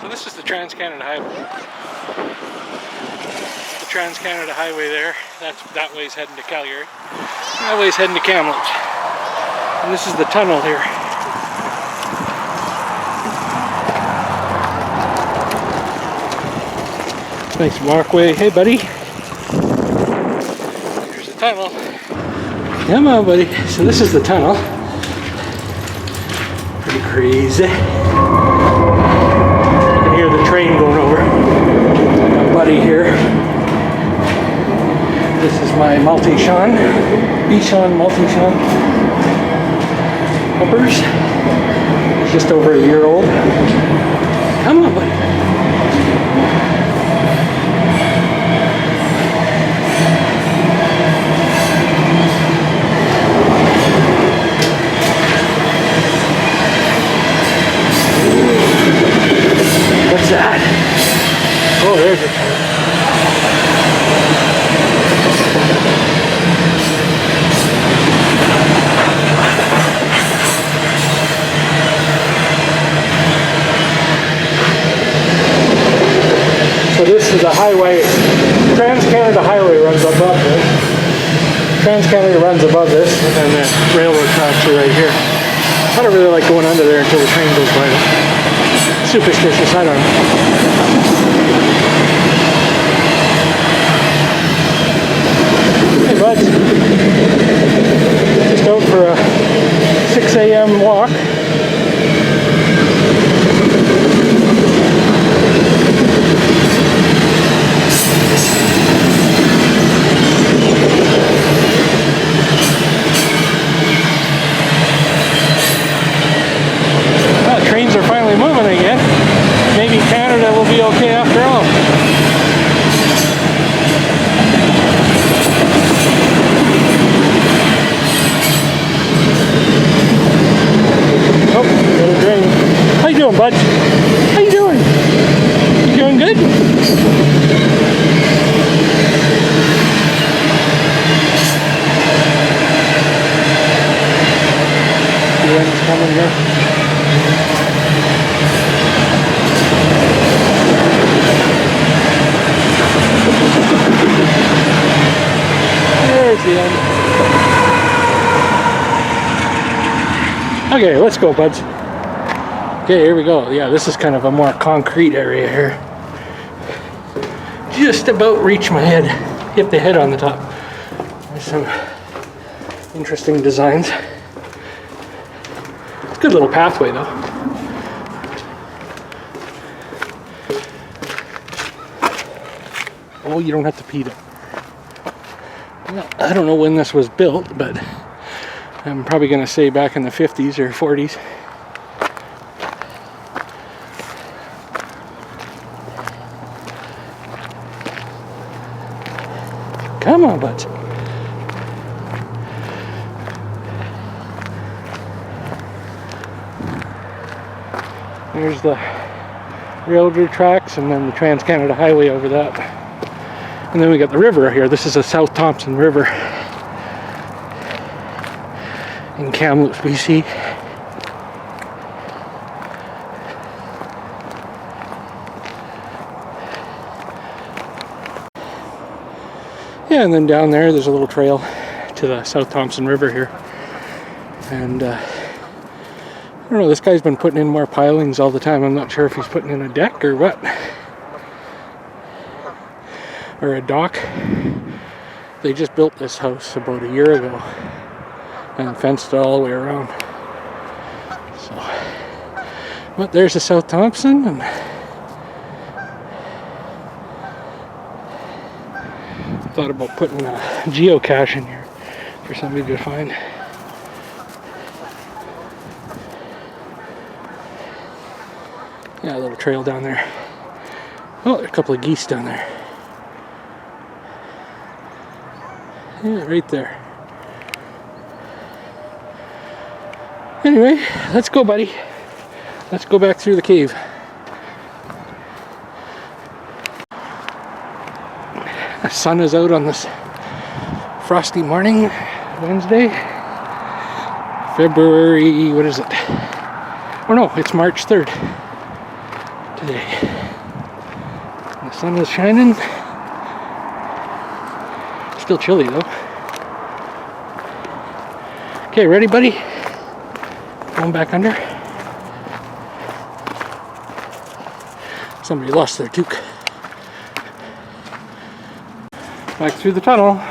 So this is the Trans-Canada Highway. The Trans-Canada Highway there. That way's heading to Calgary. That way's heading to Kamloops. And this is the tunnel here. Nice walkway. Hey, buddy. Here's the tunnel. Come on, buddy. So this is the tunnel. Pretty crazy. You can hear the train going over. My buddy here. This is my multi-Sean. B.Sean multi-Sean. Puppers. He's just over a year old. Come on, buddy. What's that? Oh, there's a train. So this is the highway. Trans-Canada Highway runs above this. Trans-Canada runs above this, and the railroad tracks are right here. I don't really like going under there until the train goes by. Superstitious, I don't know. Hey bud, just out for a 6 a.m. walk. Trains are finally moving again. Maybe Canada will be okay after all. Oh, little drain. How you doing, bud? How you doing? You doing good? The wind's coming here. There's the end. Okay, let's go, buds. Okay, here we go. Yeah, this is kind of a more concrete area here. Just about reach my head. Hit the head on the top. There's some interesting designs. It's a good little pathway, though. Oh, you don't have to pee there. I don't know when this was built, but I'm probably going to say back in the 50s or 40s. Come on, buds. There's the railroad tracks and then the Trans-Canada Highway over that. And then we got the river here. This is a South Thompson River in Kamloops, B.C. Yeah, and then down there's a little trail to the South Thompson River here. And I don't know, this guy's been putting in more pilings all the time. I'm not sure if he's putting in a deck or what. Or a dock. They just built this house about a year ago and fenced it all the way around. So, but there's the South Thompson, and thought about putting a geocache in here for somebody to find. Yeah, a little trail down there. Oh, there's a couple of geese down there. Yeah, right there. Anyway, let's go, buddy. Let's go back through the cave. The sun is out on this frosty morning, Wednesday, February, what is it? Oh no, it's March 3rd. today. The sun is shining. Still chilly though. Okay, ready, buddy? Going back under. Somebody lost their toque. Back through the tunnel.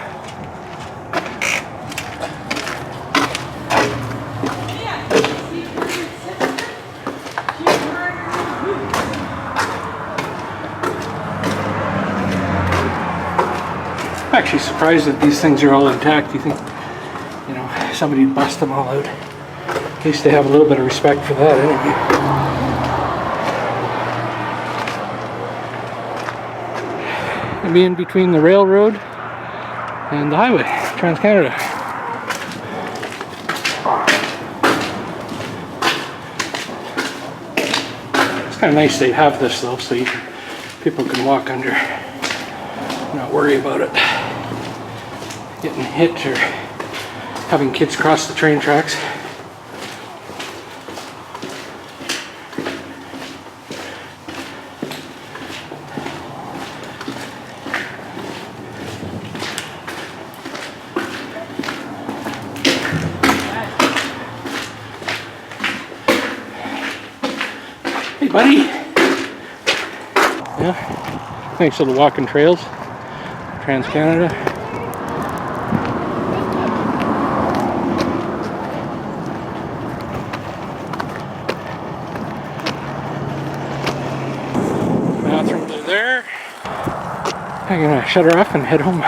I'm actually surprised that these things are all intact. You think, you know, somebody'd bust them all out. At least they have a little bit of respect for that anyway. And be in between the railroad and the highway, Trans-Canada. It's kind of nice they have this though, so people can walk under, not worry about it getting hit or having kids cross the train tracks. Hey buddy! Yeah, thanks to the walking trails, Trans-Canada. Bathrooms are there. I'm gonna shut her off and head home.